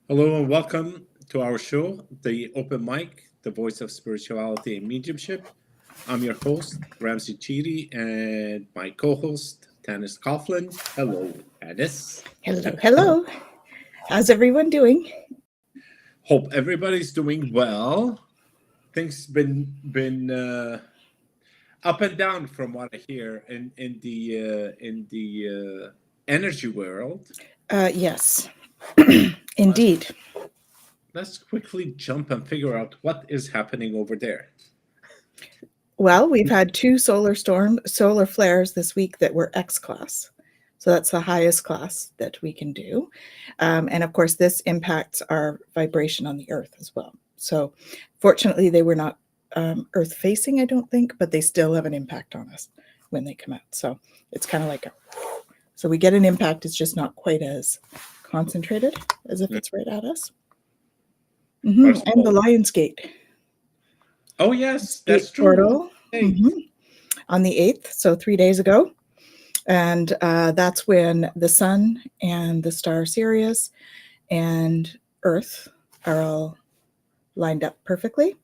Hello and welcome to our show, The Open Mic, the voice of spirituality and mediumship. I'm your host, Ramsey Cheedy, and my co host, Tanis Coughlin. Hello, Tanis. Hello, hello. How's everyone doing? Hope everybody's doing well. Things been up and down from what I hear in the energy world. Yes, Let's indeed. let's quickly jump and figure out what is happening over there. Well, we've had two solar flares this week that were X class. So that's the highest class that we can do. And of course, this impacts our vibration on the earth as well. So fortunately, they were not earth facing, I don't think, but they still have an impact on us when they come out. So it's kind of like so we get an impact, it's just not quite as concentrated as if it's right at us. First of And the all, Lions Gate. oh yes, Gate that's true. portal Hey, on the 8th, so 3 days ago. And that's when the sun and the star Sirius and Earth are all lined up perfectly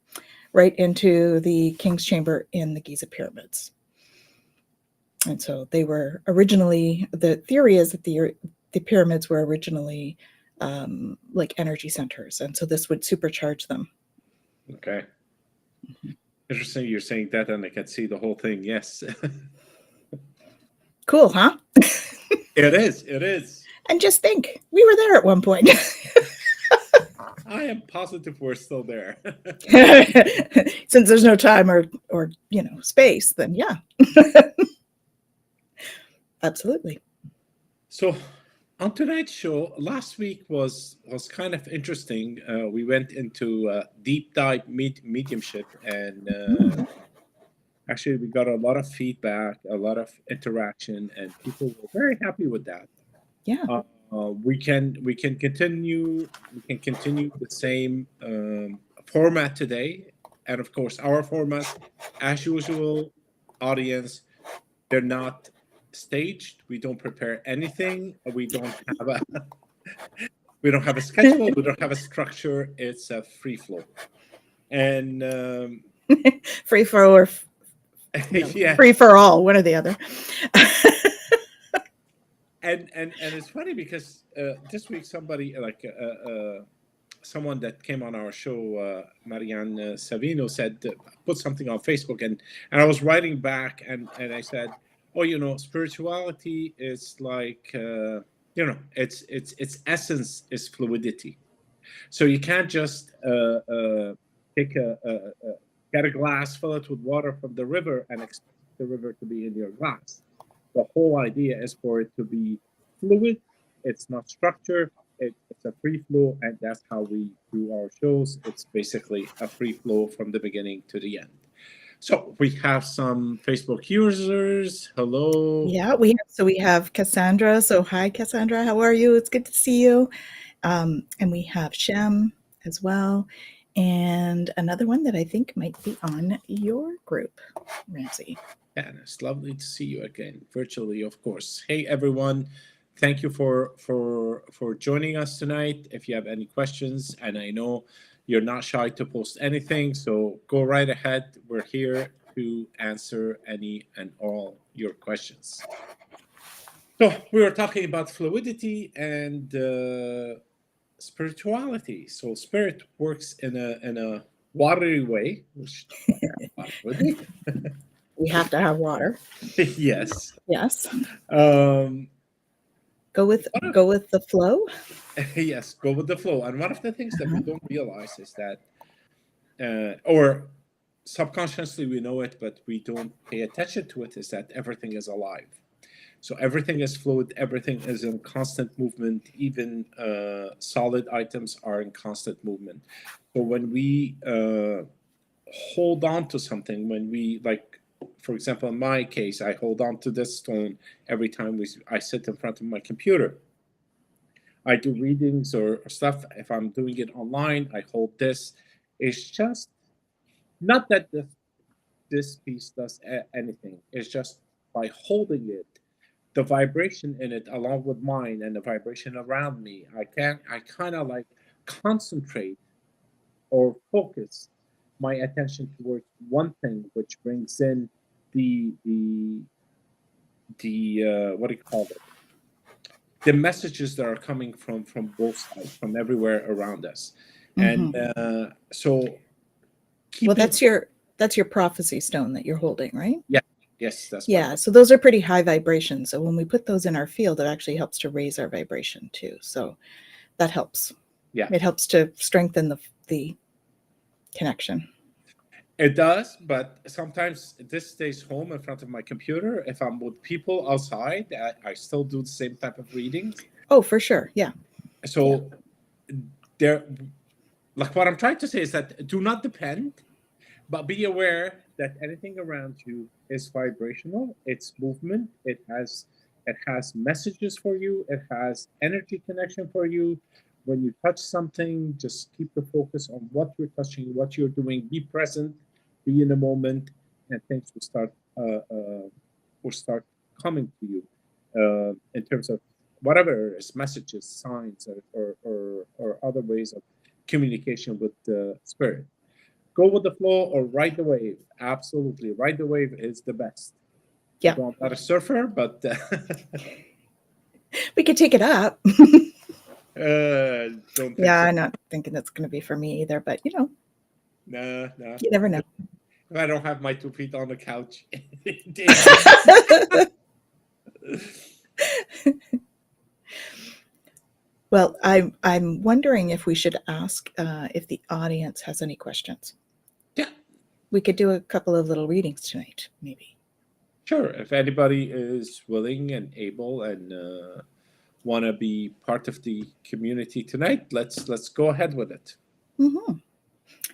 right into the King's Chamber in the Giza pyramids. And so they were originally, the theory is that the pyramids were originally like energy centers. And so this would supercharge them. okay. Interesting. You're saying that, and I can see the whole thing. Yes, Cool, huh? it is. It is. And just think, we were there at one point. I am positive we're still there. Since there's no time or space, then yeah, absolutely. So, on tonight's show, last week was kind of interesting. We went into deep dive mediumship, and Mhm. actually, we got a lot of feedback, a lot of interaction, and people were very happy with that. Yeah. We can continue the same format today, and of course, our format, as usual, audience, they're not staged. We don't prepare anything. We don't have a schedule. We don't have a structure. It's a free flow, and Free for or yeah, free for all, one or the other. and it's funny because this week somebody someone that came on our show, Marianne Savino, said put something on Facebook, and I was writing back, and I said, oh, spirituality is like its essence is fluidity. So you can't just take get a glass, fill it with water from the river, and expect the river to be in your glass. The whole idea is for it to be fluid. It's not structured. It's a free flow, and that's how we do our shows. It's basically a free flow from the beginning to the end. So we have some Facebook users. Hello. Yeah, we have Cassandra. So hi, Cassandra. How are you? It's good to see you. And we have Shem as well, and another one that I think might be on your group, Ramsey. And it's lovely to see you again, virtually, of course. Hey, everyone. Thank you for joining us tonight. If you have any questions, and I know you're not shy to post anything, so go right ahead. We're here to answer any and all your questions. So we were talking about fluidity and spirituality. So spirit works in a watery way, which would be. We have to have water. Yes. Yes. Um, Go with one of go with the flow. yes, go with the flow. And one of the things that we Uh-huh. don't realize is that, or subconsciously we know it, but we don't pay attention to it, is that everything is alive. So everything is fluid, everything is in constant movement, even solid items are in constant movement. So when we hold on to something, when we like, for example, in my case, I hold on to this stone every time I sit in front of my computer. I do readings or stuff. If I'm doing it online, I hold this. It's just not that this piece does anything. It's just by holding it, the vibration in it, along with mine and the vibration around me, I kind of like concentrate or focus my attention towards one thing, which brings in the what do you call it? The messages that are coming from both sides, from everywhere around us, and so Well, keeping that's your prophecy stone that you're holding, right? yeah, yes, that's my Yeah, so those are pretty high vibrations. So when we put those in our field, it actually helps to raise our vibration too. So that helps. yeah. It helps to strengthen the connection. It does, but sometimes this stays home in front of my computer. If I'm with people outside, I still do the same type of readings. Oh, for sure. Yeah. So there, like what I'm trying to say is that do not depend, but be aware that anything around you is vibrational. It's movement. It has messages for you. It has energy connection for you. When you touch something, just keep the focus on what you're touching, what you're doing. Be present, be in the moment, and things will start coming to you in terms of whatever it is, messages, signs, or other ways of communication with the spirit. Go with the flow or ride the wave. Absolutely, ride the wave is the best. Yeah. Although I'm not a surfer, but We could take it up. don't think Yeah, so. I'm not thinking that's going to be for me either, but No. you never know. If I don't have my 2 feet on the couch. Well, I'm wondering if we should ask if the audience has any questions. Yeah, We could do a couple of little readings tonight, maybe. sure. If anybody is willing and able and want to be part of the community tonight, let's go ahead with it. Mm-hmm.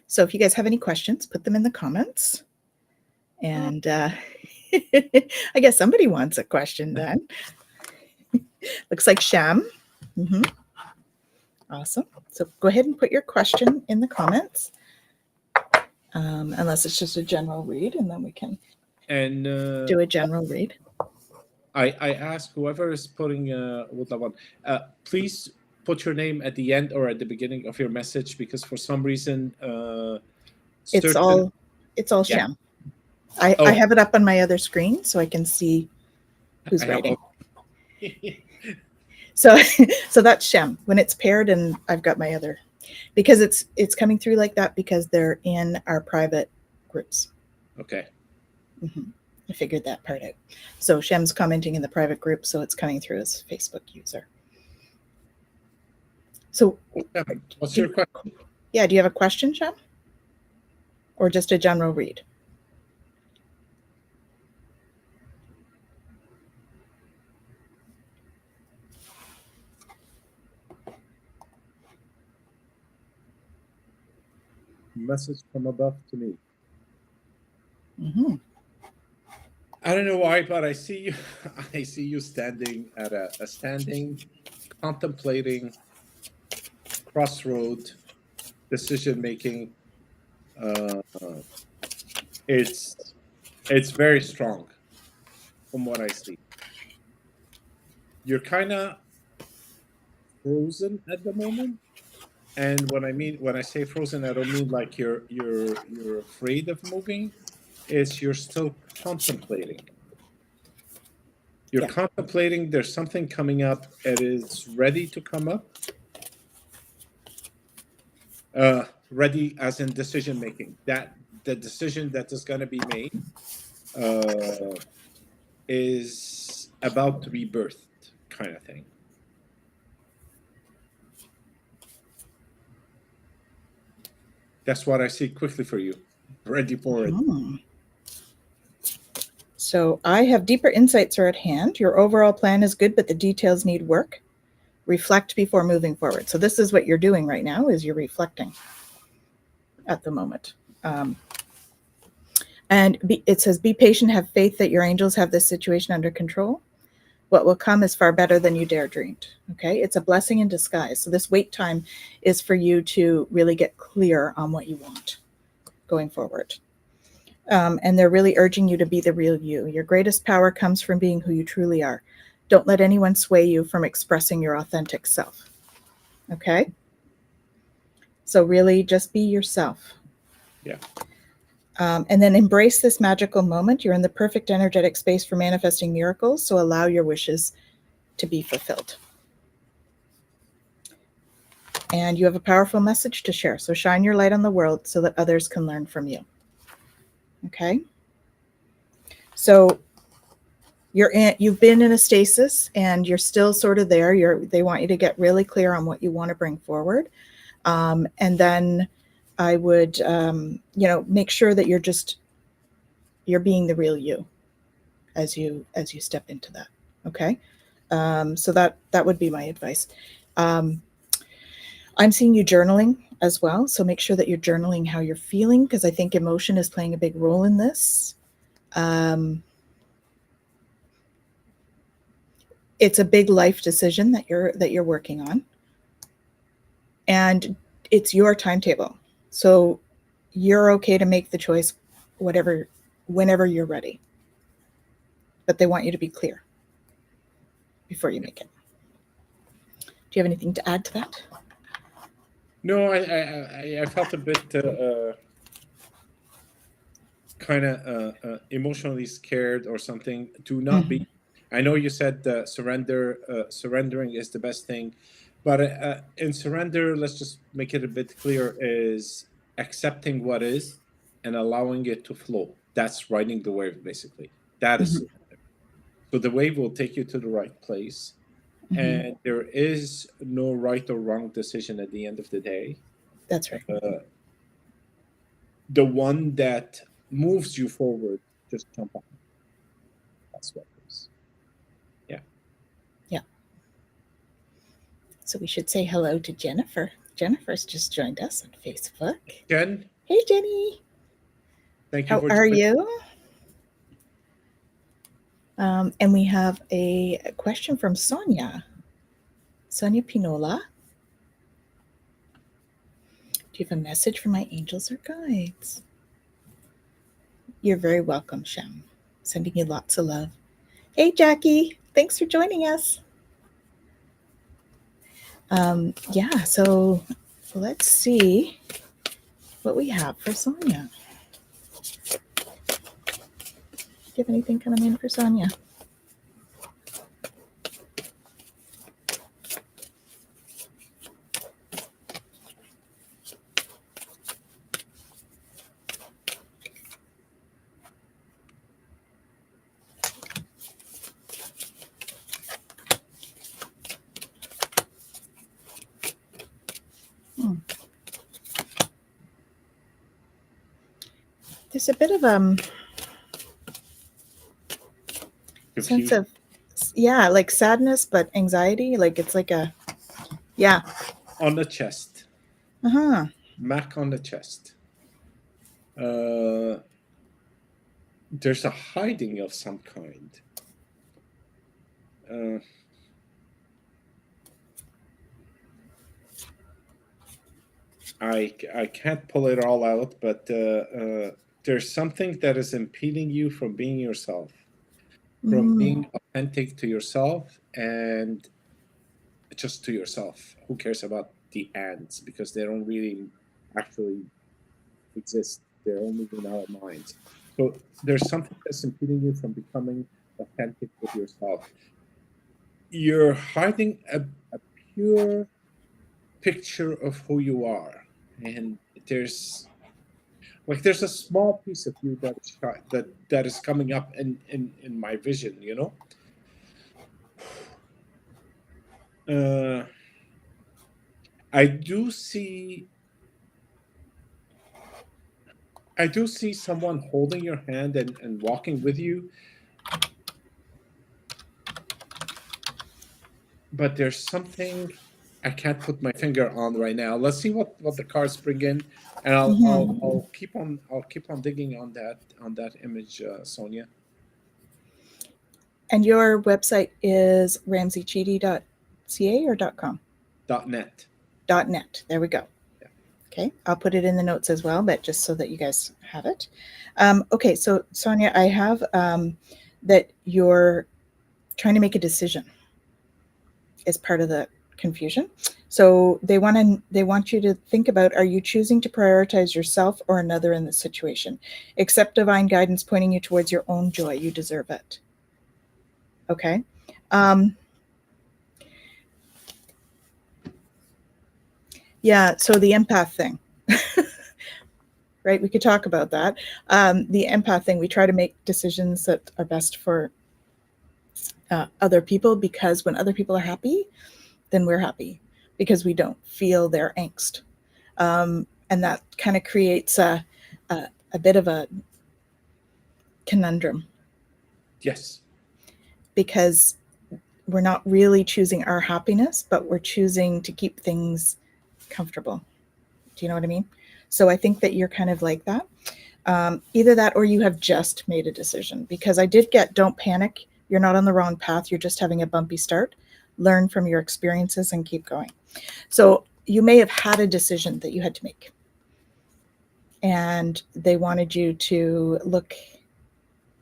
So if you guys have any questions, put them in the comments. And I guess somebody wants a question then. Looks like Sham. Mm-hmm. Awesome. So go ahead and put your question in the comments. Unless it's just a general read, and then we can And do a general read. I ask whoever is putting with that one, please put your name at the end or at the beginning of your message, because for some reason It's all Sham. I have it up on my other screen so I can see who's writing. So that's Shem. When it's paired, and I've got my other, because it's coming through like that because they're in our private groups. Okay. Mm-hmm. I figured that part out. So Shem's commenting in the private group, so it's coming through as a Facebook user. So what's your question? Yeah, do you have a question, Shem? Or just a general read? Message from above to me. Mm-hmm. I don't know why, but I see you standing at a standing, contemplating, crossroad, decision making. It's very strong from what I see. You're kind of frozen at the moment. And when I say frozen, I don't mean like you're afraid of moving. It's you're still contemplating. You're contemplating. There's something coming up. It is ready to come up. Ready as in decision making. That the decision that is going to be made is about to be birthed, kind of thing. That's what I see quickly for you. Ready for it. So I have deeper insights are at hand. Your overall plan is good, but the details need work. Reflect before moving forward. So this is what you're doing right now, is you're reflecting at the moment. It says, be patient, have faith that your angels have this situation under control. What will come is far better than you dare dreamed. Okay, it's a blessing in disguise. So this wait time is for you to really get clear on what you want going forward. And they're really urging you to be the real you. Your greatest power comes from being who you truly are. Don't let anyone sway you from expressing your authentic self. Okay? So really just be yourself. Yeah. And then embrace this magical moment. You're in the perfect energetic space for manifesting miracles. So allow your wishes to be fulfilled. And you have a powerful message to share. So shine your light on the world so that others can learn from you. Okay. So you've been in a stasis and you're still sort of there. They want you to get really clear on what you want to bring forward. And then I would, make sure that you're being the real you as you step into that. Okay. So that would be my advice. I'm seeing you journaling as well. So make sure that you're journaling how you're feeling, because I think emotion is playing a big role in this. It's a big life decision that you're working on, and it's your timetable. So you're okay to make the choice whenever you're ready. But they want you to be clear before you make it. Do you have anything to add to that? No, I felt a bit kind of emotionally scared or something. To not be. I know you said surrendering is the best thing, but in surrender, let's just make it a bit clear: is accepting what is and allowing it to flow. That's riding the wave, basically. That is surrender. So the wave will take you to the right place, and there is no right or wrong decision at the end of the day. That's right. The one that moves you forward, just jump on. That's what it is. Yeah. Yeah. So we should say hello to Jennifer. Jennifer's just joined us on Facebook. Jen, Hey, Jenny. thank you How for are joining. you? And we have a question from Sonia. Sonia Pinola. Do you have a message for my angels or guides? You're very welcome, Shem. Sending you lots of love. Hey, Jackie. Thanks for joining us. So let's see what we have for Sonia. Do you have anything coming in for Sonia? There's a bit of sense of, like sadness, but anxiety. Like it's like a, on the chest. Mac on the chest. There's a hiding of some kind. I can't pull it all out, but there's something that is impeding you from being yourself, from being authentic to yourself, and just to yourself. Who cares about the ants, because they don't really actually exist. They're only in our minds. So there's something that's impeding you from becoming authentic with yourself. You're hiding a pure picture of who you are, and there's a small piece of you that is coming up in my vision. I do see someone holding your hand and walking with you, but there's something I can't put my finger on right now. Let's see what the cards bring in, and I'll keep on digging on that image, Sonia. And your website is ramseycheedy.ca or .com? .net. .net. There we go. Yeah. Okay, I'll put it in the notes as well, but just so that you guys have it. Okay, so Sonia, I have that you're trying to make a decision as part of the confusion. So they want you to think about, are you choosing to prioritize yourself or another in this situation? Accept divine guidance pointing you towards your own joy. You deserve it. Okay. Yeah, so the empath thing, right? We could talk about that. The empath thing, we try to make decisions that are best for other people, because when other people are happy, then we're happy because we don't feel their angst. And that kind of creates a bit of a conundrum, Yes. because we're not really choosing our happiness, but we're choosing to keep things comfortable. Do you know what I mean? So I think that you're kind of like that. Either that, or you have just made a decision, because I did get, don't panic. You're not on the wrong path. You're just having a bumpy start. Learn from your experiences and keep going. So you may have had a decision that you had to make, and they wanted you to look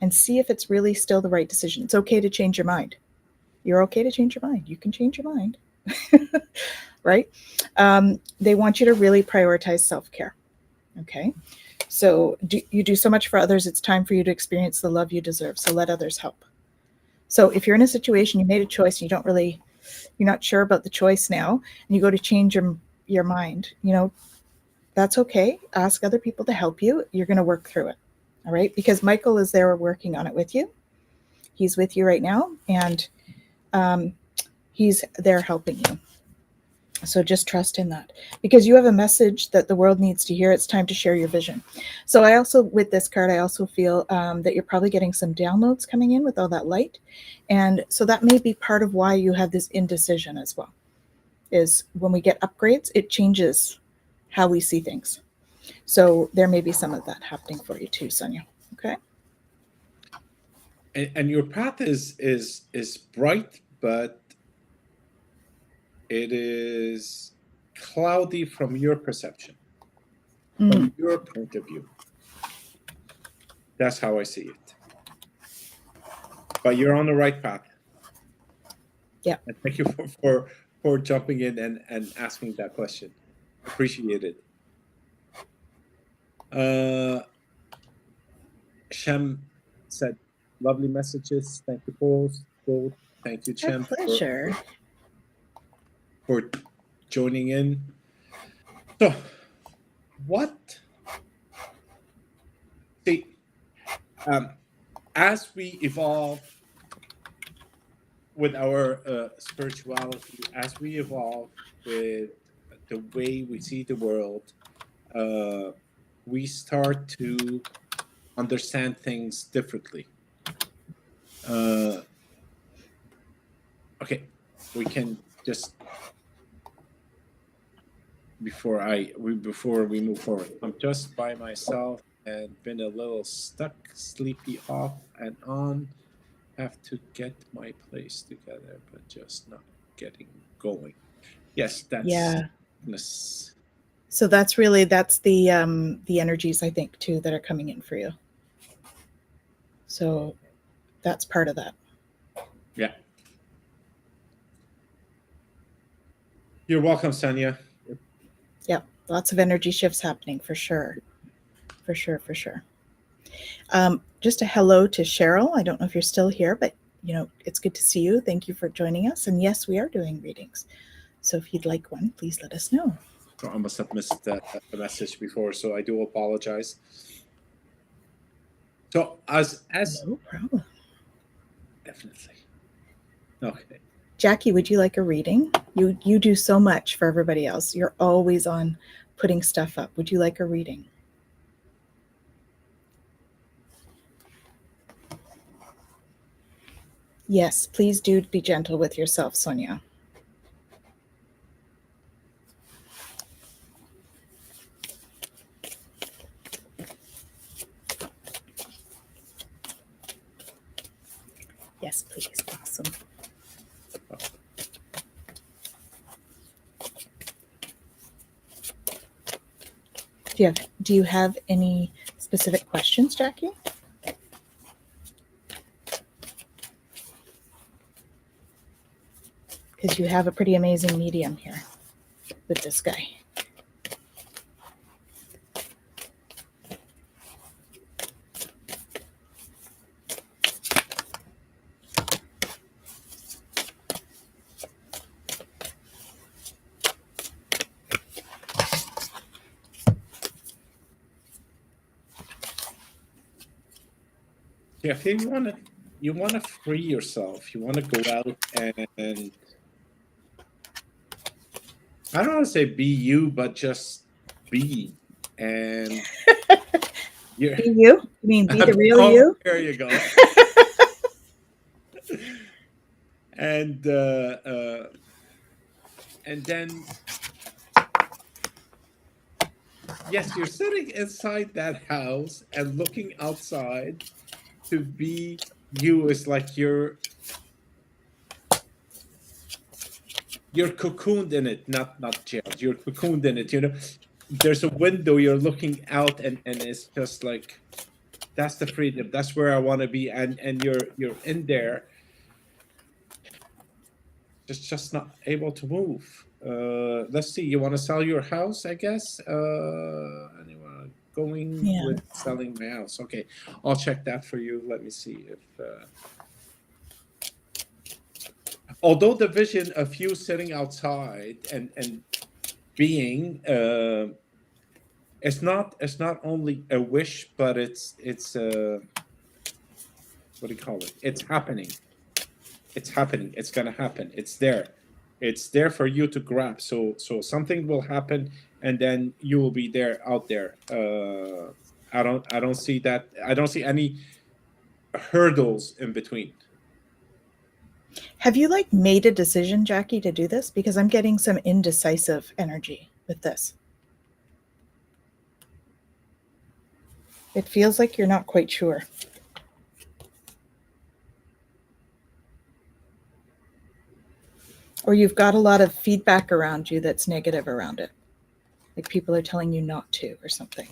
and see if it's really still the right decision. It's okay to change your mind. You're okay to change your mind. You can change your mind, right? They want you to really prioritize self-care. Okay. So you do so much for others. It's time for you to experience the love you deserve. So let others help. So if you're in a situation, you made a choice, and you're not sure about the choice now, and you go to change your mind, that's okay. Ask other people to help you. You're going to work through it. All right. Because Michael is there working on it with you. He's with you right now, and he's there helping you. So just trust in that, because you have a message that the world needs to hear. It's time to share your vision. So I also, with this card, I also feel that you're probably getting some downloads coming in with all that light. And so that may be part of why you have this indecision as well, is when we get upgrades, it changes how we see things. So there may be some of that happening for you too, Sonia. Okay. And your path is bright, but it is cloudy from your perception, from your point of view. That's how I see it. But you're on the right path. Yeah. And thank you for jumping in and asking that question. Appreciate it. Shem said, lovely messages. Thank you, both. Thank you, Shem, pleasure. for joining in. So, as we evolve with our spirituality, as we evolve with the way we see the world, we start to understand things differently. Okay, we can just before we move forward. I'm just by myself and been a little stuck, sleepy off and on. Have to get my place together, but just not getting going. Yes, that's So that's the energies, I think, too, that are coming in for you. So that's part of that. Yeah. You're welcome, Sonia. Yeah, lots of energy shifts happening for sure. For sure. Just a hello to Cheryl. I don't know if you're still here, but it's good to see you. Thank you for joining us. And yes, we are doing readings. So if you'd like one, please let us know. I must have missed the message before, so I do apologize. So as no problem. Definitely. Okay. Jackie, would you like a reading? You do so much for everybody else. You're always on putting stuff up. Would you like a reading? Yes, please do be gentle with yourself, Sonia. Yes, please. Awesome. Do you have any specific questions, Jackie? because you have a pretty amazing medium here with this guy. Yeah, if you want to free yourself. You want to go out and I don't want to say be you, but just be. And you're Be you? You mean be the real oh, you? there you go. And and then yes, you're sitting inside that house and looking outside to be you is like you're cocooned in it, not jailed. You're cocooned in it. You know, there's a window. You're looking out, and it's just like that's the freedom. That's where I want to be, and you're in there, just not able to move. Let's see. You want to sell your house, I guess. Anyone going Yeah. with selling my house? Okay, I'll check that for you. Let me see if. Although the vision of you sitting outside and being it's not only a wish, but it's what do you call it? It's happening. It's happening. It's gonna happen. It's there. It's there for you to grab. So something will happen, and then you will be there out there. I don't see that. I don't see any hurdles in between. Have you like made a decision, Jackie, to do this? Because I'm getting some indecisive energy with this. It feels like you're not quite sure. Or you've got a lot of feedback around you that's negative around it. Like people are telling you not to or something.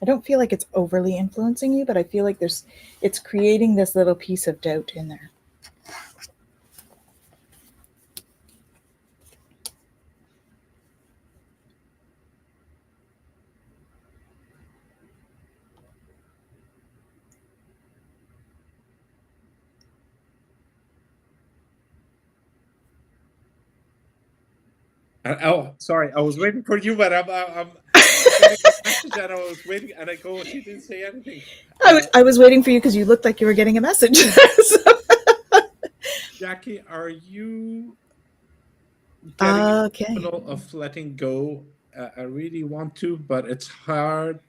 I don't feel like it's overly influencing you, but I feel like it's creating this little piece of doubt in there. Oh, sorry. I was waiting for you, but I'm getting a message, and I was waiting, and I go. She didn't say anything. I was waiting for you because you looked like you were getting a message. Jackie, are you getting Okay. emotional of letting go? I really want to, but it's hard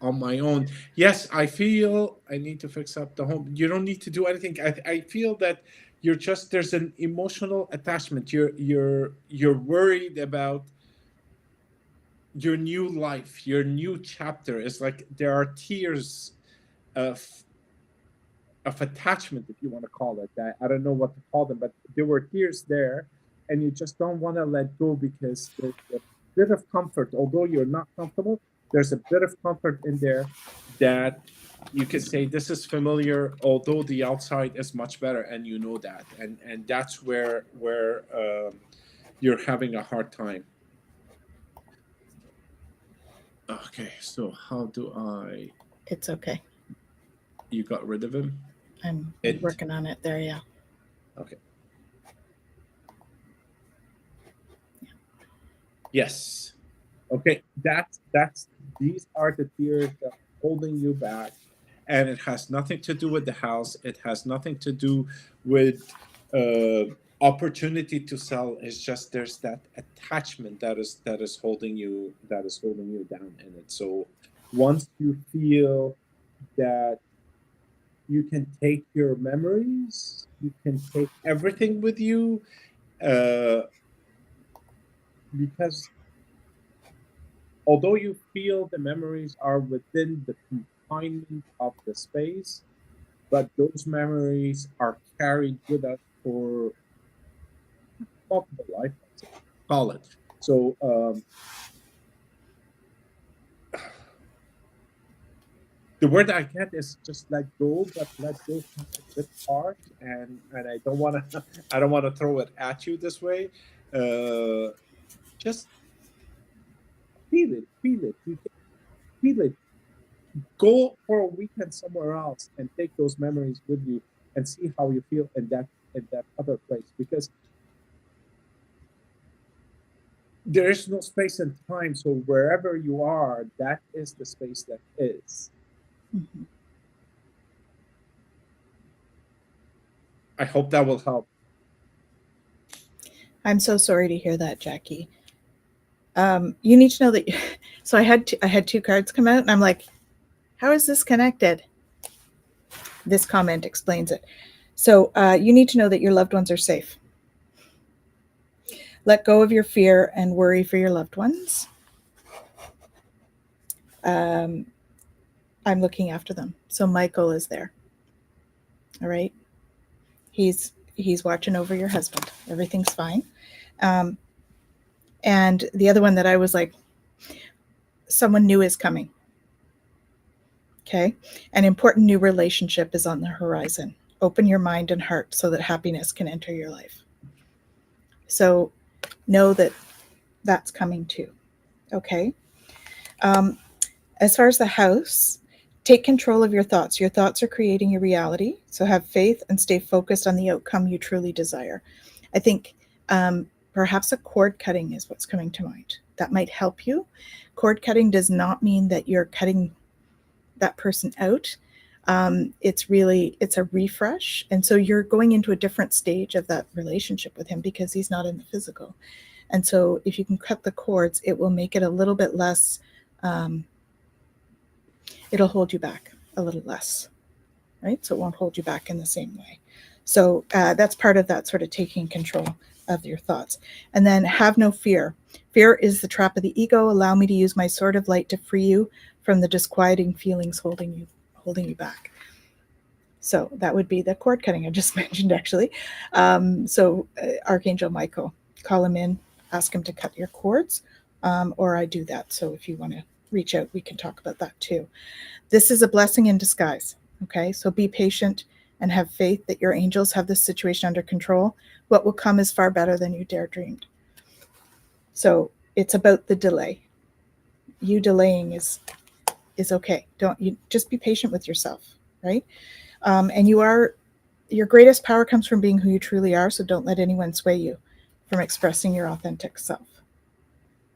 on my own. Yes, I feel I need to fix up the home. You don't need to do anything. I feel that you're just there's an emotional attachment. You're worried about your new life, your new chapter. It's like there are tears of attachment, if you want to call it that. I don't know what to call them, but there were tears there, and you just don't want to let go because there's a bit of comfort. Although you're not comfortable, there's a bit of comfort in there that you could say this is familiar, although the outside is much better, and you know that, and that's where you're having a hard time. Okay, so how do I? It's okay. You got rid of him? I'm It working on it there, yeah. okay. Yes. Okay. That's these are the tears that are holding you back, and it has nothing to do with the house. It has nothing to do with opportunity to sell. It's just there's that attachment that is holding you down in it. So once you feel that you can take your memories, you can take everything with you, uh, because although you feel the memories are within the confinement of the space, but those memories are carried with us for multiple lifetimes, call it. So The word I get is just let go, but let go comes a bit hard, and I don't want to I don't want to throw it at you this way. Uh, just feel it. You can feel it. Go for a weekend somewhere else and take those memories with you and see how you feel in that other place, because there is no space and time. So wherever you are, that is the space that is. Mhm. I hope that will help. I'm so sorry to hear that, Jackie. You need to know that. So I had two cards come out, and I'm like, how is this connected? This comment explains it. So you need to know that your loved ones are safe. Let go of your fear and worry for your loved ones. Um, I'm looking after them. So Michael is there. All right. He's watching over your husband. Everything's fine. Um, and the other one that I was like, someone new is coming. Okay. An important new relationship is on the horizon. Open your mind and heart so that happiness can enter your life. So know that that's coming too. Okay. Um, as far as the house, take control of your thoughts. Your thoughts are creating your reality. So have faith and stay focused on the outcome you truly desire. I think perhaps a cord cutting is what's coming to mind. That might help you. Cord cutting does not mean that you're cutting that person out. It's a refresh, and so you're going into a different stage of that relationship with him because he's not in the physical. And so if you can cut the cords, it will make it a little bit less. Um, it'll hold you back a little less, right? So it won't hold you back in the same way. So that's part of that sort of taking control of your thoughts. And then have no fear. Fear is the trap of the ego. Allow me to use my sword of light to free you from the disquieting feelings holding you back. So that would be the cord cutting I just mentioned, actually. Archangel Michael, call him in, ask him to cut your cords, or I do that. So if you want to reach out, we can talk about that too. This is a blessing in disguise. Okay, so be patient and have faith that your angels have this situation under control. What will come is far better than you dare dreamed. So it's about the delay. You delaying is okay. Don't you just be patient with yourself, right? And your greatest power comes from being who you truly are. So don't let anyone sway you from expressing your authentic self.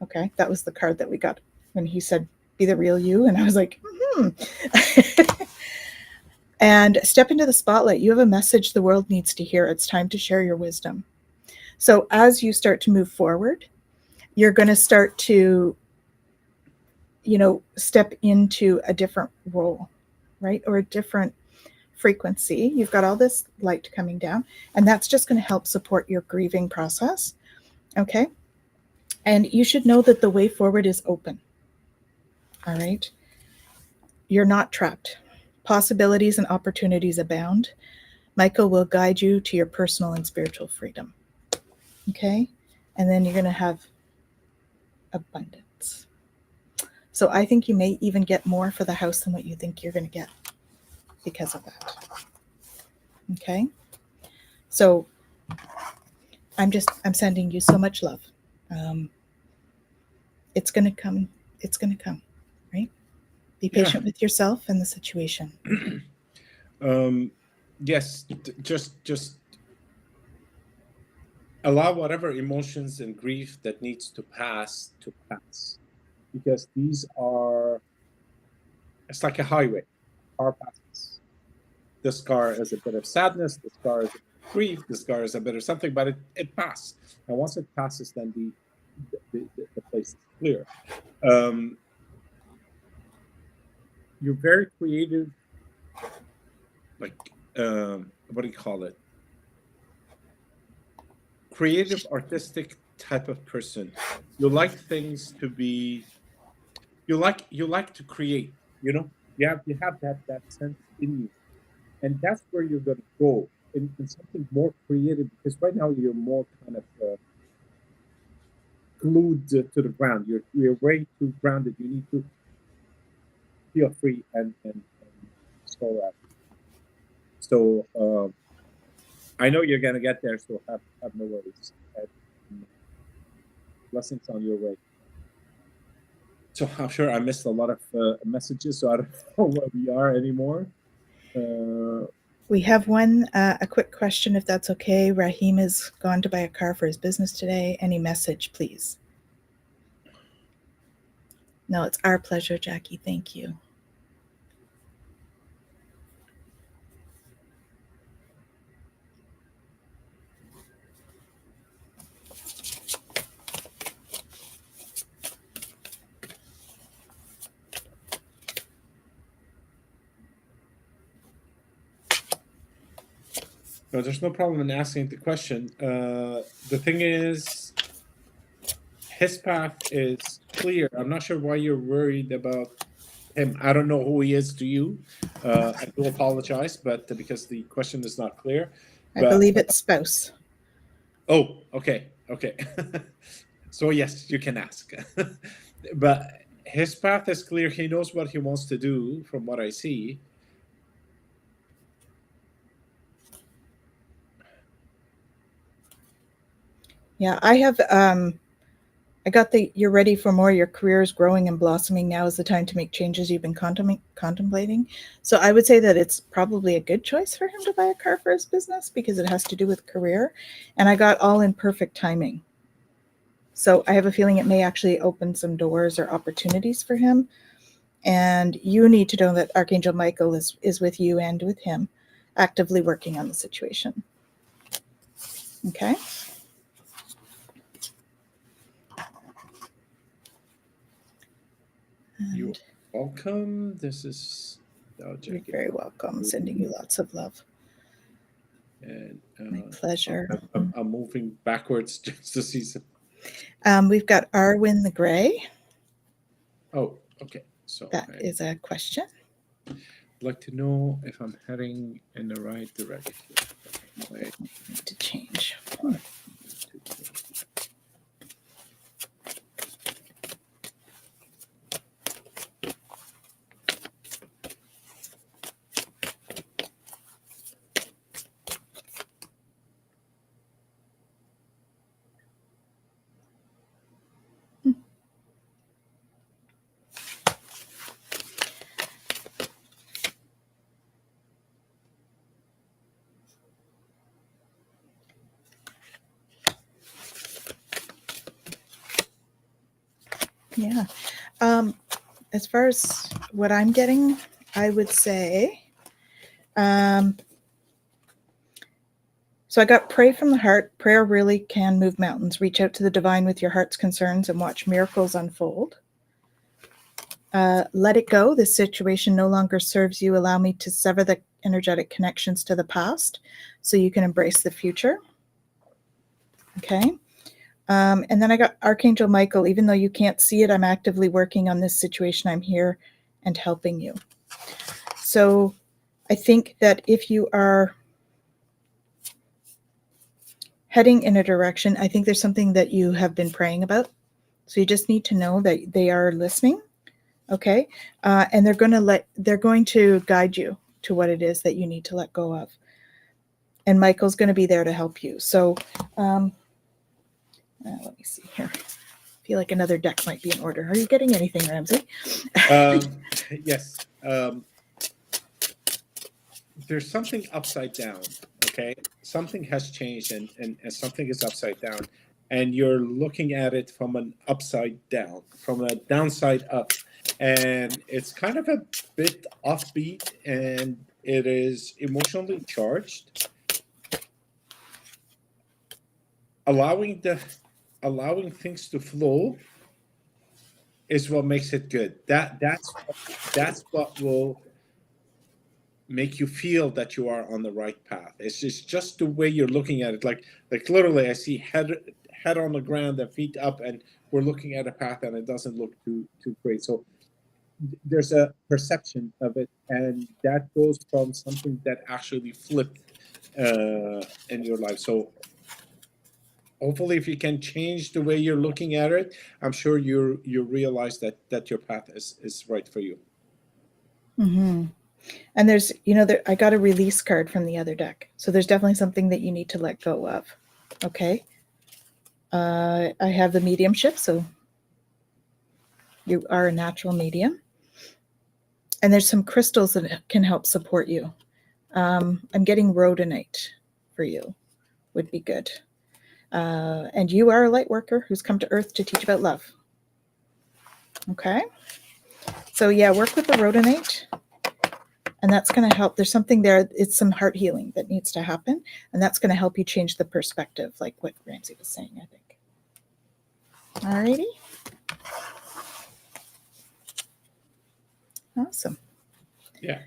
Okay, that was the card that we got when he said, "Be the real you," and I was like, hmm. And step into the spotlight. You have a message the world needs to hear. It's time to share your wisdom. So as you start to move forward, you're going to start to, step into a different role, right? Or a different frequency. You've got all this light coming down, and that's just going to help support your grieving process. Okay. And you should know that the way forward is open. All right. You're not trapped. Possibilities and opportunities abound. Michael will guide you to your personal and spiritual freedom. Okay. And then you're going to have abundance. So I think you may even get more for the house than what you think you're going to get because of that. Okay. So I'm sending you so much love. It's going to come. It's going to come. Right. Be patient with yourself and the situation. Yes, just allow whatever emotions and grief that needs to pass, because these are, it's like a highway. Car passes. This car is a bit of sadness. This car is a bit of grief. This car is a bit of something, but it passes. And once it passes, then the place is clear. You're very creative, like what do you call it? Creative, artistic type of person. You like things to be. You like to create. You have that sense in you, and that's where you're going to go in something more creative. Because right now you're more kind of glued to the ground. You're way too grounded. You need to feel free and correct. So I know you're gonna get there, so have no worries. And blessings on your way. So I'm sure I missed a lot of messages, so I don't know where we are anymore. We have one, a quick question, if that's okay. Rahim has gone to buy a car for his business today. Any message, please? No, it's our pleasure, Jackie. Thank you. No, there's no problem in asking the question. The thing is, his path is clear. I'm not sure why you're worried about him. I don't know who he is to you. I do apologize, but because the question is not clear. I believe it's spouse. Oh, okay. So yes, you can ask. But his path is clear. He knows what he wants to do, from what I see. Yeah, I have I got the you're ready for more, your career is growing and blossoming, now is the time to make changes you've been contemplating. So I would say that it's probably a good choice for him to buy a car for his business because it has to do with career. And I got all in perfect timing. So I have a feeling it may actually open some doors or opportunities for him. And you need to know that Archangel Michael is with you and with him, actively working on the situation. Okay? You're welcome. This is You're very welcome. Sending you lots of love. And my pleasure. I'm moving backwards just to see some. We've got Arwin the Gray. Oh, okay. So that is a question. I'd like to know if I'm heading in the right direction. I need to change. Yeah. As far as what I'm getting, I would say, so I got pray from the heart. Prayer really can move mountains. Reach out to the divine with your heart's concerns and watch miracles unfold. Let it go. This situation no longer serves you. Allow me to sever the energetic connections to the past so you can embrace the future. Okay. And then I got Archangel Michael. Even though you can't see it, I'm actively working on this situation. I'm here and helping you. So I think that if you are heading in a direction, I think there's something that you have been praying about. So you just need to know that they are listening. Okay. And they're going to guide you to what it is that you need to let go of. And Michael's going to be there to help you. So let me see here. I feel like another deck might be in order. Are you getting anything, Ramsey? Yes. There's something upside down. Okay. Something has changed and something is upside down. And you're looking at it from an upside down, from a downside up. And it's kind of a bit offbeat and it is emotionally charged. Allowing things to flow is what makes it good. That's what will make you feel that you are on the right path. It's just the way you're looking at it. Like literally, I see head on the ground and feet up, and we're looking at a path, and it doesn't look too great. So there's a perception of it, and that goes from something that actually flipped in your life. So hopefully, if you can change the way you're looking at it, I'm sure you realize that your path is right for you. Mm-hmm. And there's, I got a release card from the other deck. So there's definitely something that you need to let go of. Okay. I have the mediumship. So you are a natural medium. And there's some crystals that can help support you. I'm getting rhodonite for you. Would be good. And you are a light worker who's come to Earth to teach about love. Okay. So yeah, work with the rhodonite. And that's going to help. There's something there. It's some heart healing that needs to happen. And that's going to help you change the perspective, like what Ramsey was saying, I think. All righty. Awesome. Yeah,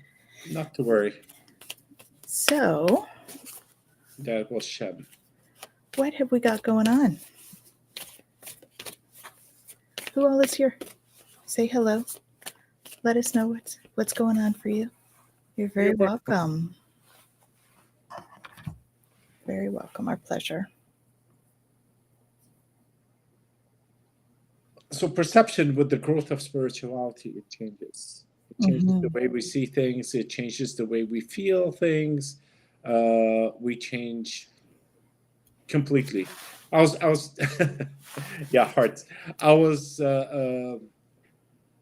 not to worry. So, That was Sheb. what have we got going on? Who all is here? Say hello. Let us know what's going on for you. You're very welcome. Very welcome. Our pleasure. So perception with the growth of spirituality, it changes. It changes the way we see things. It changes the way we feel things. We change completely. I was, yeah, hearts. I was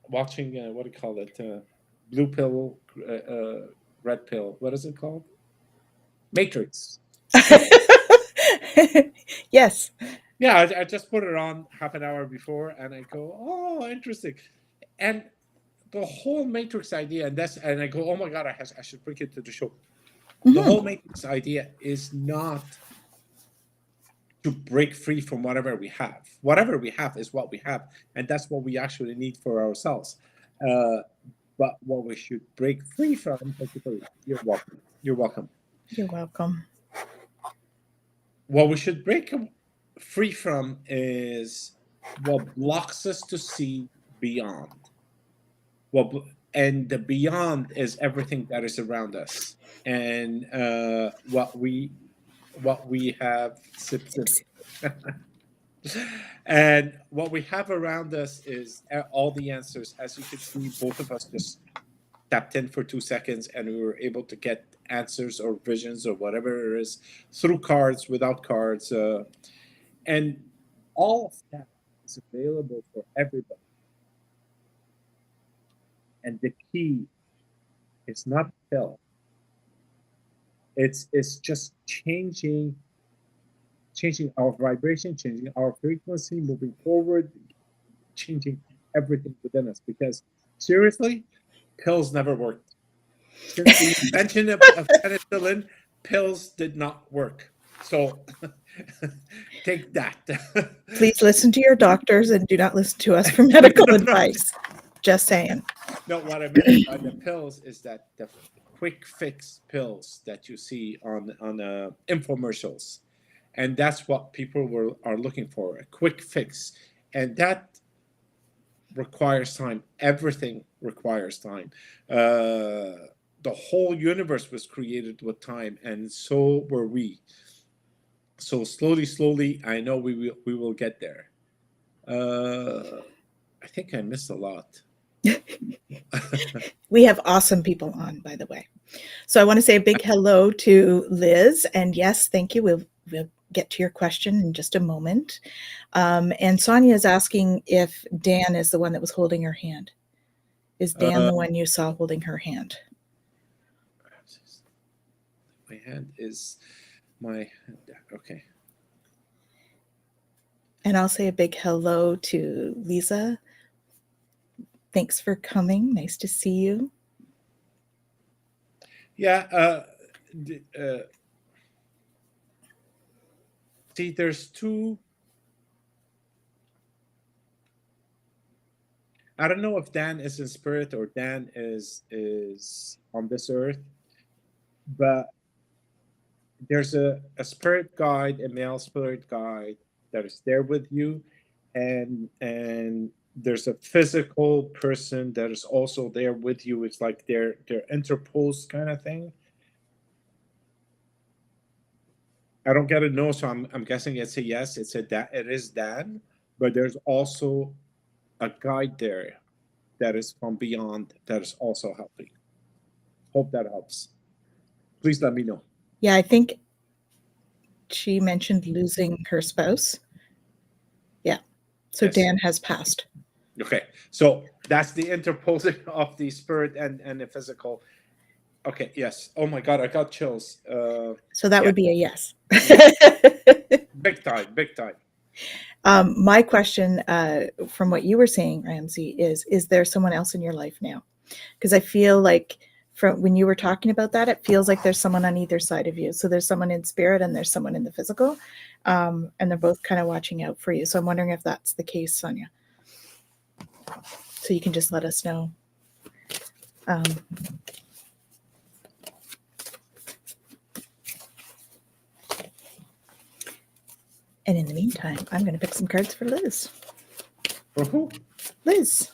watching, what do you call it? Blue pill, red pill. What is it called? Matrix. Yes. Yeah, I just put it on half an hour before, and I go, oh, interesting. And the whole Matrix idea, and I go, oh my God, I should bring it to the show. The whole Matrix idea is not to break free from whatever we have. Whatever we have is what we have, and that's what we actually need for ourselves. But what we should break free from, particularly, you're welcome. You're welcome. You're welcome. What we should break free from is what blocks us to see beyond. And the beyond is everything that is around us, and what we have and what we have around us is all the answers. As you can see, both of us just tapped in for 2 seconds, and we were able to get answers or visions or whatever it is through cards, without cards, and all of that is available for everybody. And the key is not pill. It's just changing our vibration, changing our frequency, moving forward, changing everything within us. Because seriously, pills never worked. Since the invention of penicillin, pills did not work. So take that. Please listen to your doctors and do not listen to us for medical advice. Just saying. No, what I meant by the pills is that the quick fix pills that you see on infomercials, and that's what people are looking for, a quick fix, and that requires time. Everything requires time. The whole universe was created with time, and so were we. So slowly, I know we will get there. I think I missed a lot. We have awesome people on, by the way. So I want to say a big hello to Liz, and yes, thank you. We'll get to your question in just a moment. And Sonia is asking if Dan is the one that was holding her hand. Is Dan the one you saw holding her hand? My hand is my, okay. And I'll say a big hello to Lisa. Thanks for coming. Nice to see you. Yeah. See, there's two. I don't know if Dan is in spirit or Dan is on this earth, but there's a spirit guide, a male spirit guide that is there with you, and there's a physical person that is also there with you. It's like they're interposed kind of thing. I don't get a no, so I'm guessing it's a yes. It is Dan, but there's also a guide there that is from beyond that is also helping, Hope that helps. Please let me know. Yeah, I think she mentioned losing her spouse. Yeah. So Yes. Dan has passed. Okay, so that's the interposing of the spirit and the physical. Okay, yes. Oh my God, I got chills. So that yeah. would be a yes. Big time, big time. My question, from what you were saying, Ramsey, is there someone else in your life now? Because I feel like from when you were talking about that, it feels like there's someone on either side of you. So there's someone in spirit and there's someone in the physical, and they're both kind of watching out for you. So I'm wondering if that's the case, Sonia. So you can just let us know. And in the meantime, I'm going to pick some cards for Liz. For who? Liz.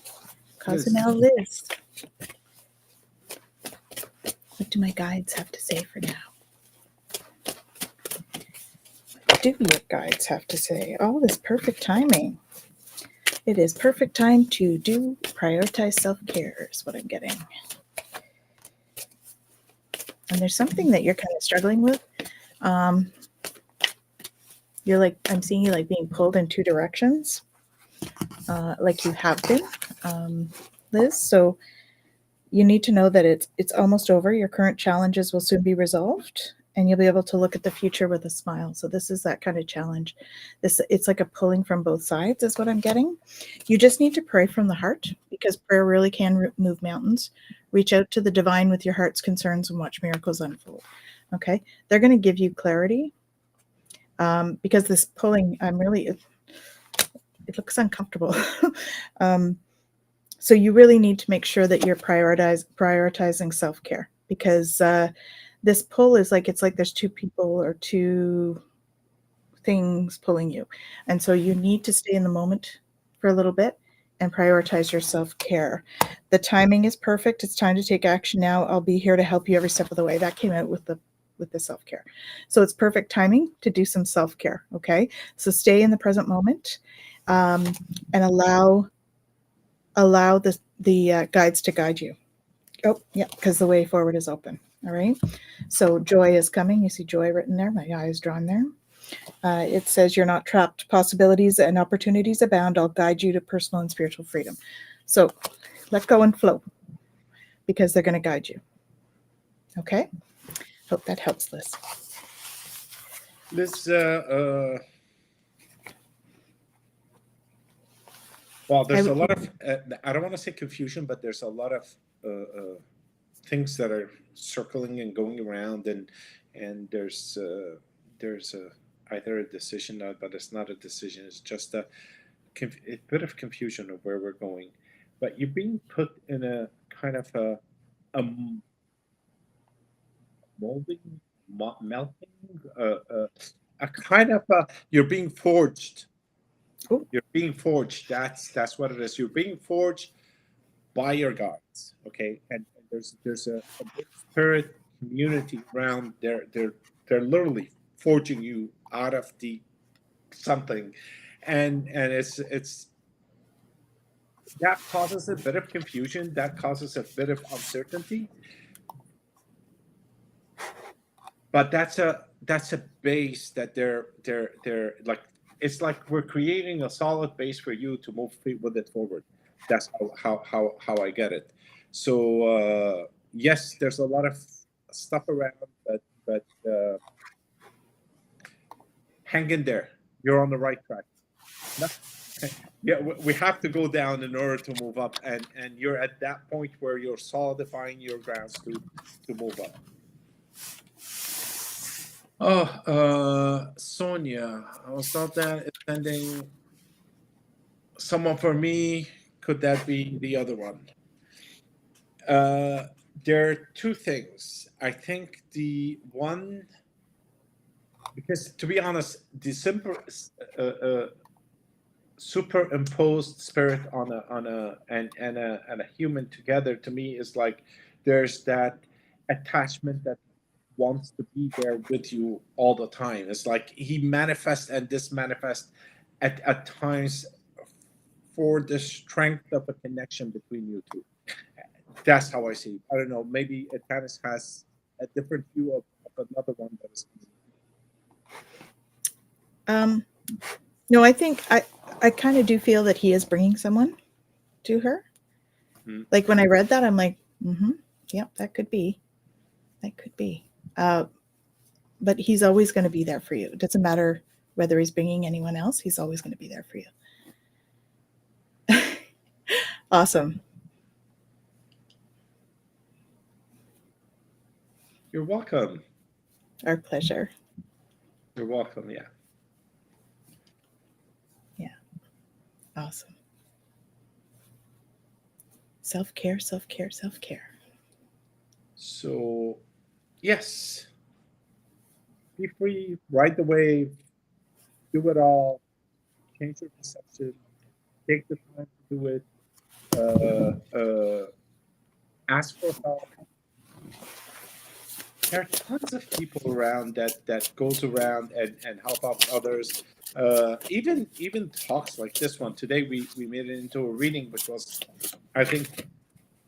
Cozumel Liz. What do my guides have to say for now? What do your guides have to say? Oh, this perfect timing. It is perfect time to prioritize self-care is what I'm getting. And there's something that you're kind of struggling with. You're like, I'm seeing you like being pulled in two directions, like you have been, Liz. So you need to know that it's almost over. Your current challenges will soon be resolved, and you'll be able to look at the future with a smile. So this is that kind of challenge. It's like a pulling from both sides is what I'm getting. You just need to pray from the heart, because prayer really can move mountains. Reach out to the divine with your heart's concerns and watch miracles unfold. Okay, they're going to give you clarity, because this pulling, it looks uncomfortable. So you really need to make sure that you're prioritizing self-care, because this pull is like, it's like there's two people or two things pulling you. And so you need to stay in the moment for a little bit and prioritize your self-care. The timing is perfect. It's time to take action now. I'll be here to help you every step of the way. That came out with the self-care. So it's perfect timing to do some self-care. Okay. So stay in the present moment, and allow the guides to guide you. Oh, yeah, because the way forward is open. All right. So joy is coming. You see joy written there. My eye is drawn there. It says you're not trapped. Possibilities and opportunities abound. I'll guide you to personal and spiritual freedom. So let go and flow, because they're going to guide you. Okay. Hope that helps, Liz. Liz, well, there's a lot of, I don't want to say confusion, but there's a lot of things that are circling and going around, and there's either a decision, but it's not a decision. It's just a bit of confusion of where we're going. But you're being put in a kind of a molding, melting, a kind of you're being forged. Ooh. You're being forged. That's what it is. You're being forged by your guides. Okay, and there's a big spirit community around. They're literally forging you out of the something, and it's that causes a bit of confusion. That causes a bit of uncertainty. But that's a base that they're like, it's like we're creating a solid base for you to move with it forward. That's how I get it. So yes, there's a lot of stuff around, but hang in there. You're on the right track. Yeah, we have to go down in order to move up, and you're at that point where you're solidifying your grounds to move up. Oh, Sonia, I was not that attending someone for me. Could that be the other one? There are two things. I think the one, because to be honest, the superimposed spirit on a human together, to me, is like there's that attachment that wants to be there with you all the time. It's like he manifests and dismanifests at times for the strength of a connection between you two. That's how I see it. I don't know. Maybe Tanis has a different view of another one that is. Um, no, I think I kind of do feel that he is bringing someone to her. Hmm. Like when I read that, I'm like, yep, that could be. That could be. But he's always going to be there for you. It doesn't matter whether he's bringing anyone else. He's always going to be there for you. Awesome. You're welcome. Our pleasure. You're welcome. Yeah. Yeah. Awesome. Self-care, self-care, self-care. So, yes, be free, ride the wave, do it all, change your perception, take the time to do it, ask for help. There are tons of people around that goes around and help out others. Even talks like this one today, we made it into a reading, which was, I think,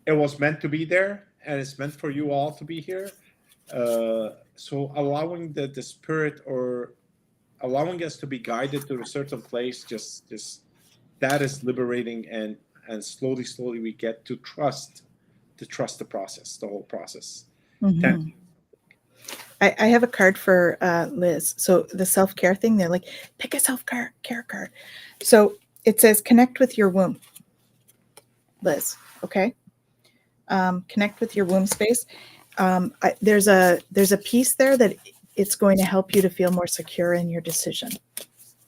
it was meant to be there, and it's meant for you all to be here. So allowing the spirit, or allowing us to be guided to a certain place, just that is liberating, and slowly we get to trust the process, the whole process. Mm-hmm. I have a card for Liz. So the self-care thing, they're like, pick a self-care card. So it says connect with your womb, Liz. Okay. Connect with your womb space. There's a piece there that it's going to help you to feel more secure in your decision.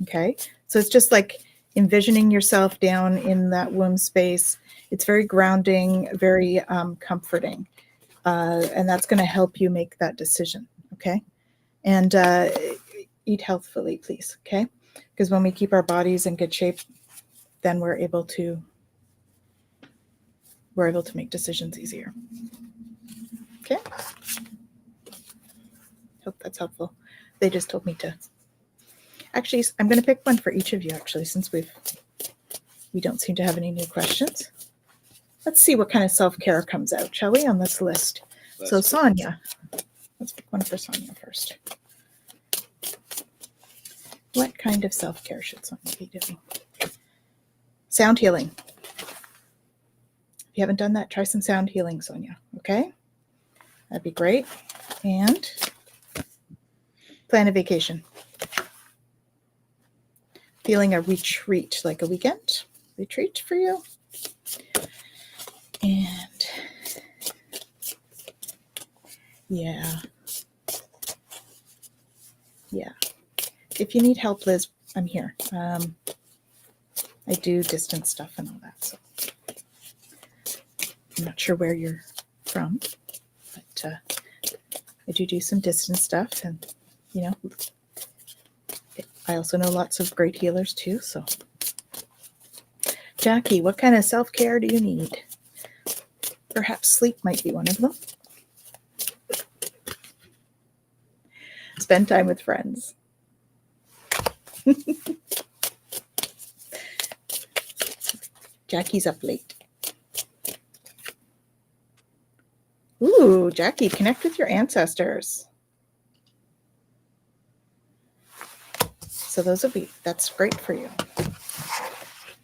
Okay. So it's just like envisioning yourself down in that womb space. It's very grounding, very comforting. And that's going to help you make that decision. Okay. And eat healthfully, please. Okay. Because when we keep our bodies in good shape, then we're able to make decisions easier. Okay. Hope that's helpful. They just told me to. Actually, I'm going to pick one for each of you, actually, since we don't seem to have any new questions. Let's see what kind of self-care comes out, shall we, on this list? So Sonia, let's pick one for Sonia first. What kind of self-care should Sonia be doing? Sound healing. If you haven't done that, try some sound healing, Sonia. Okay? That'd be great. And plan a vacation. Feeling a retreat, like a weekend retreat for you. And yeah. If you need help, Liz, I'm here. I do distance stuff and all that. So I'm not sure where you're from, but I do some distance stuff, and I also know lots of great healers too. So, Jackie, what kind of self-care do you need? Perhaps sleep might be one of them. Spend time with friends. Jackie's up late. Ooh, Jackie, connect with your ancestors. So that's great for you.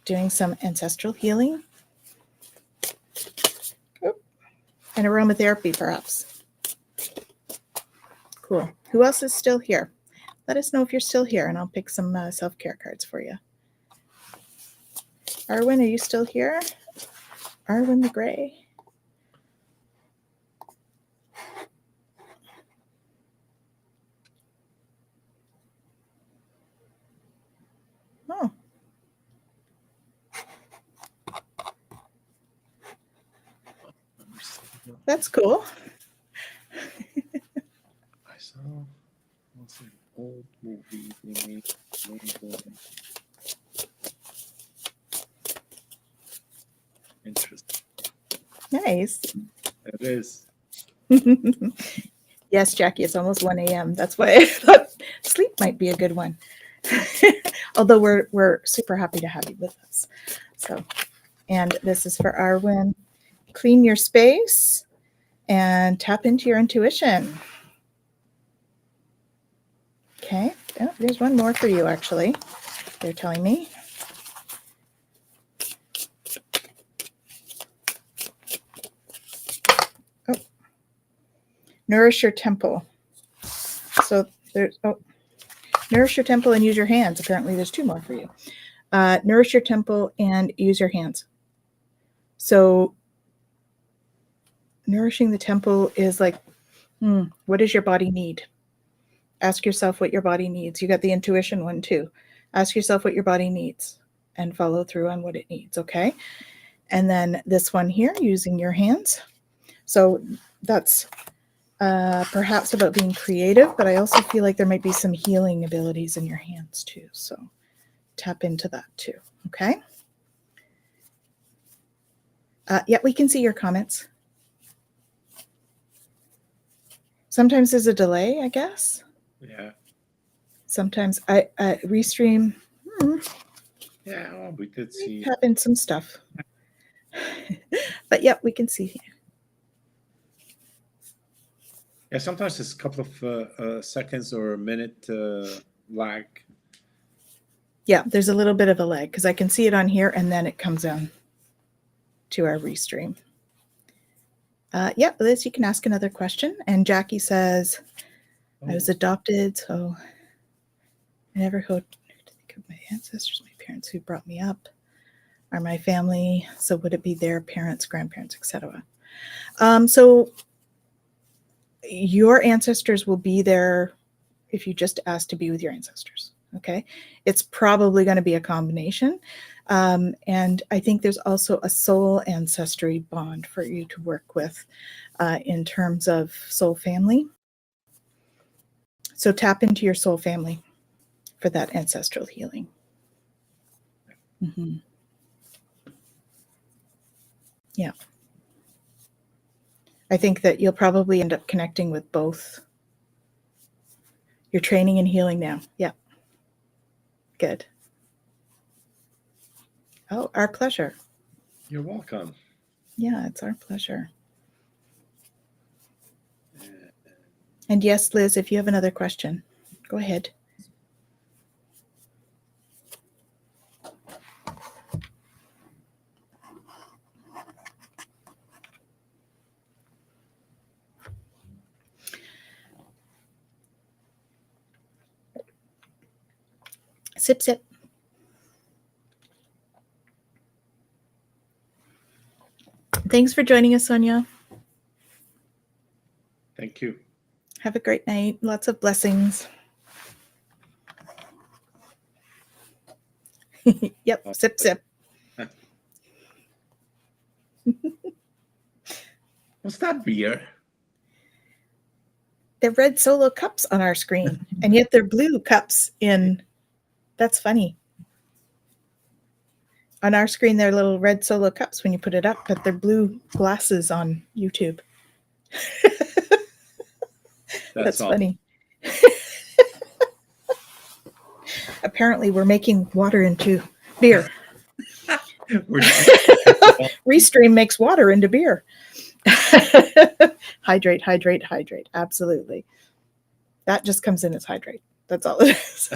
Doing some ancestral healing. Oh, and aromatherapy, perhaps. Cool. Who else is still here? Let us know if you're still here, and I'll pick some self-care cards for you. Arwen, are you still here? Arwen the Gray. Oh. That's cool. I saw what's an old movie they made. Interesting. Nice. It is. Yes, Jackie, it's almost 1 a.m. That's why I thought sleep might be a good one. Although we're super happy to have you with us. So, and this is for Arwen clean your space and tap into your intuition. Okay, oh, there's one more for you, actually. They're telling me. Oh, nourish your temple. So there's, nourish your temple and use your hands. Apparently there's two more for you. Nourish your temple and use your hands. So nourishing the temple is like, what does your body need? Ask yourself what your body needs. You got the intuition one too. Ask yourself what your body needs and follow through on what it needs, okay? And then this one here, using your hands. So that's perhaps about being creative, but I also feel like there might be some healing abilities in your hands too. So tap into that too, okay? Yeah, we can see your comments. Sometimes there's a delay, I guess. Yeah. Sometimes I restream. Yeah, well, we could see. Tap in some stuff. But yeah, we can see. Yeah, sometimes it's a couple of seconds or a minute lag. Yeah, there's a little bit of a lag because I can see it on here and then it comes on to our restream. Yeah, Liz, you can ask another question. And Jackie says, I was adopted, so I never hope to think of my ancestors, my parents who brought me up, or my family. So would it be their parents, grandparents, etc.? So your ancestors will be there if you just ask to be with your ancestors. Okay, it's probably going to be a combination. And I think there's also a soul ancestry bond for you to work with in terms of soul family. So tap into your soul family for that ancestral healing. Mm-hmm. Yeah. I think that you'll probably end up connecting with both. You're training and healing now. Yeah. Good. Oh, our pleasure. You're welcome. Yeah, it's our pleasure. And yes, Liz, if you have another question, go ahead. Sip, sip. Thanks for joining us, Sonia. Thank you. Have a great night. Lots of blessings. Yep, sip, sip. What's that beer? They're red solo cups on our screen, and yet they're blue cups in. That's funny. On our screen, they're little red solo cups when you put it up, but they're blue glasses on YouTube. That's funny. Apparently, we're making water into beer. Restream makes water into beer. Hydrate, hydrate, hydrate. Absolutely. That just comes in as hydrate. That's all it is.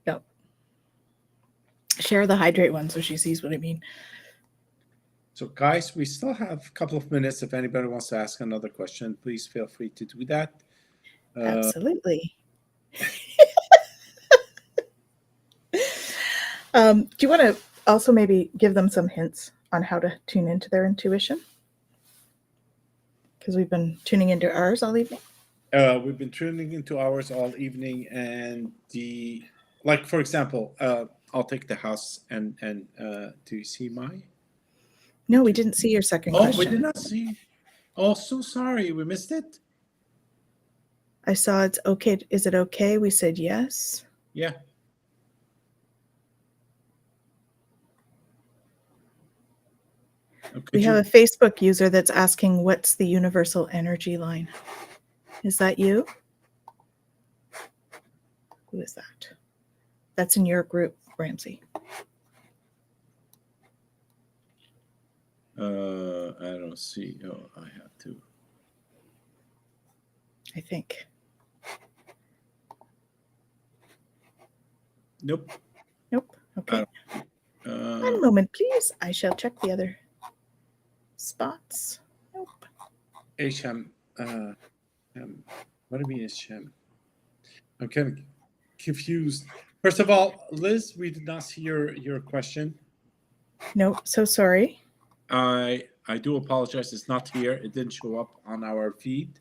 No. Share the hydrate one so she sees what I mean. So guys, we still have a couple of minutes. If anybody wants to ask another question, please feel free to do that. Absolutely. Do you want to also maybe give them some hints on how to tune into their intuition? Because we've been tuning into ours all evening. We've been tuning into ours all evening, and like for example, I'll take the house and do you see my? No, we didn't see your second question. Oh, we did not see. Oh, so sorry, we missed it. I saw it's okay. Is it okay? We said yes. Yeah. We have a Facebook user that's asking, what's the universal energy line? Is that you? Who is that? That's in your group, Ramsey. CEO. I have to. I think. Nope. Nope. Okay. Uh, One moment, please. I shall check the other spots. Nope. HM. What do you mean HM? I'm kind of confused. First of all, Liz, we did not see your question. Nope. So sorry. I do apologize. It's not here. It didn't show up on our feed.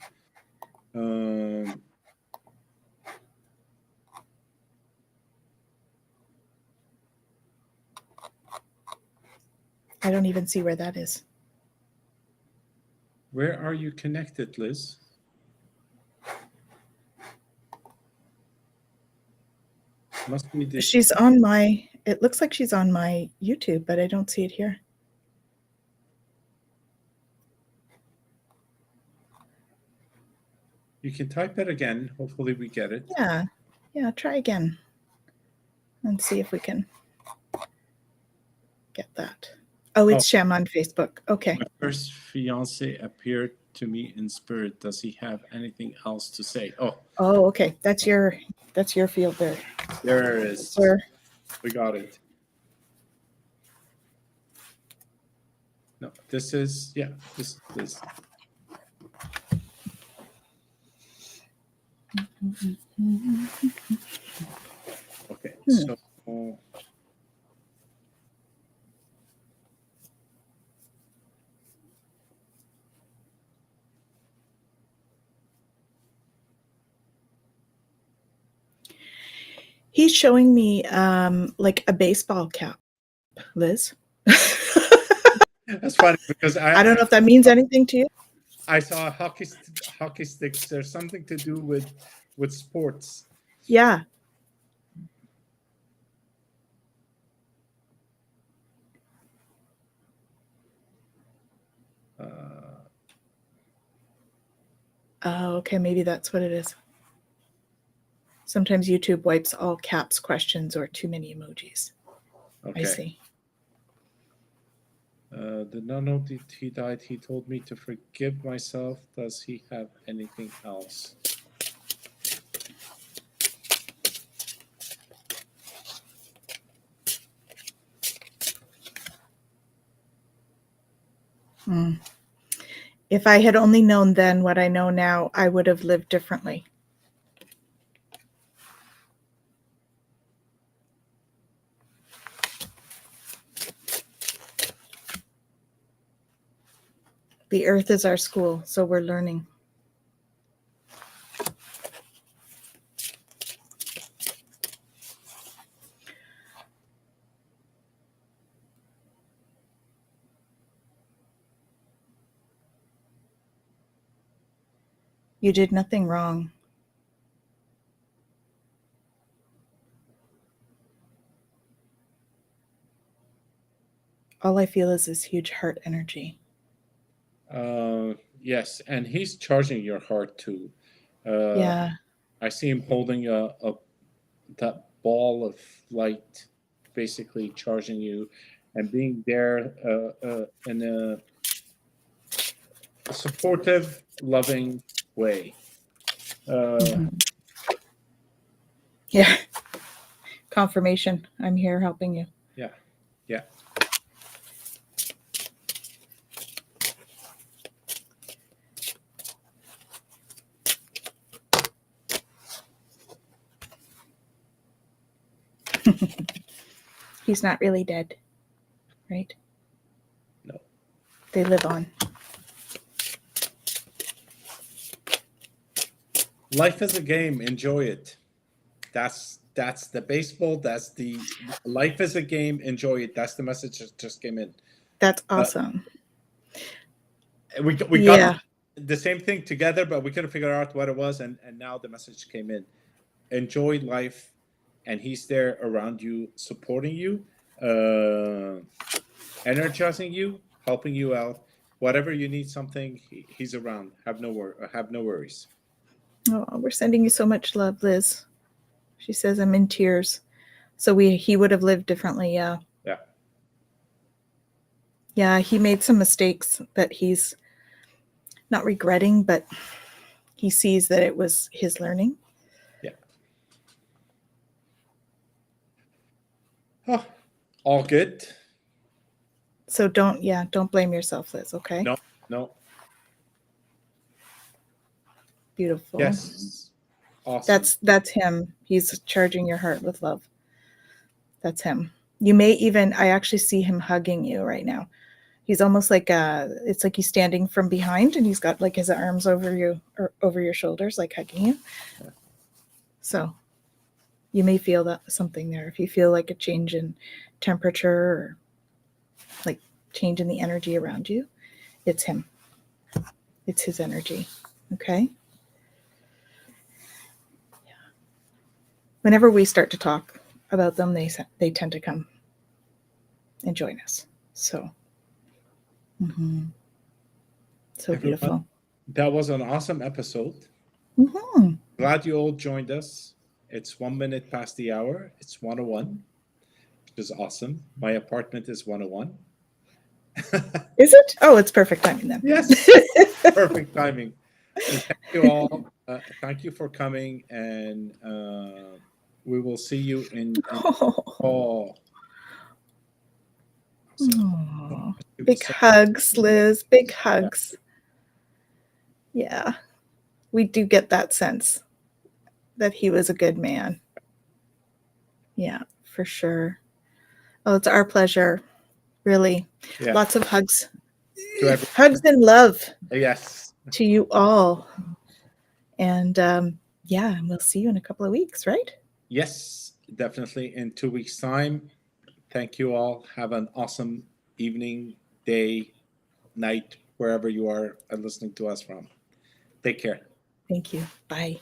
I don't even see where that is. Where are you connected, Liz? Must be the. She's on my. It looks like she's on my YouTube, but I don't see it here. You can type it again. Hopefully, we get it. Yeah. Yeah. Try again and see if we can get that. Oh, it's Shem on Facebook. Okay. My first fiance appeared to me in spirit. Does he have anything else to say? Oh, Okay. That's your field there. there it is. Where? We got it. No, this is this is. Okay, so. He's showing me like a baseball cap, Liz. That's funny because I don't know if that means anything to you. I saw hockey sticks. There's something to do with sports. Yeah. Okay, maybe that's what it is. Sometimes YouTube wipes all caps questions or too many emojis. Okay. I see. The no, he died. He told me to forgive myself. Does he have anything else? If I had only known then what I know now, I would have lived differently. The earth is our school, so we're learning. You did nothing wrong. All I feel is this huge heart energy. Yes, and he's charging your heart too. Yeah. I see him holding that ball of light, basically charging you, and being there in a supportive, loving way. Yeah. Confirmation. I'm here helping you. Yeah. He's not really dead, right? No. They live on. Life is a game. Enjoy it. That's the baseball. That's the life is a game. Enjoy it. That's the message that just came in. That's awesome. We got the same thing together, but we couldn't figure out what it was, and now the message came in. Enjoy life, and he's there around you, supporting you, energizing you, helping you out. Whatever you need, something he's around. Have no worries. Oh, we're sending you so much love, Liz. She says I'm in tears. So he would have lived differently, yeah. Yeah. Yeah, he made some mistakes that he's not regretting, but he sees that it was his learning. Yeah. Oh, all good. So don't blame yourself, Liz, okay? No, no. Beautiful. Yes. Awesome. That's him. He's charging your heart with love. That's him. You may even, I actually see him hugging you right now. He's almost like it's like he's standing from behind and he's got like his arms over you or over your shoulders, like hugging you. So you may feel that something there. If you feel like a change in temperature or like change in the energy around you, it's him. It's his energy. Okay. Yeah. Whenever we start to talk about them, they tend to come and join us. So, so Everyone, beautiful. that was an awesome episode. Mm-hmm. Glad you all joined us. It's 1 minute past the hour. It's 101, which is awesome. My apartment is 101. Is it? Oh, it's perfect timing then. Yes, perfect timing. And thank you all. Thank you for coming, and we will see you in fall. Aww. Big hugs, Liz. Big hugs. Yeah, we do get that sense that he was a good man. Yeah, for sure. Oh, it's our pleasure. Really. Yeah. Lots of hugs. To everyone. Hugs and love Yes. to you all. And yeah, and we'll see you in a couple of weeks, right? Yes, definitely in 2 weeks' time. Thank you all. Have an awesome evening, day, night, wherever you are listening to us from. Take care. Thank you. Bye.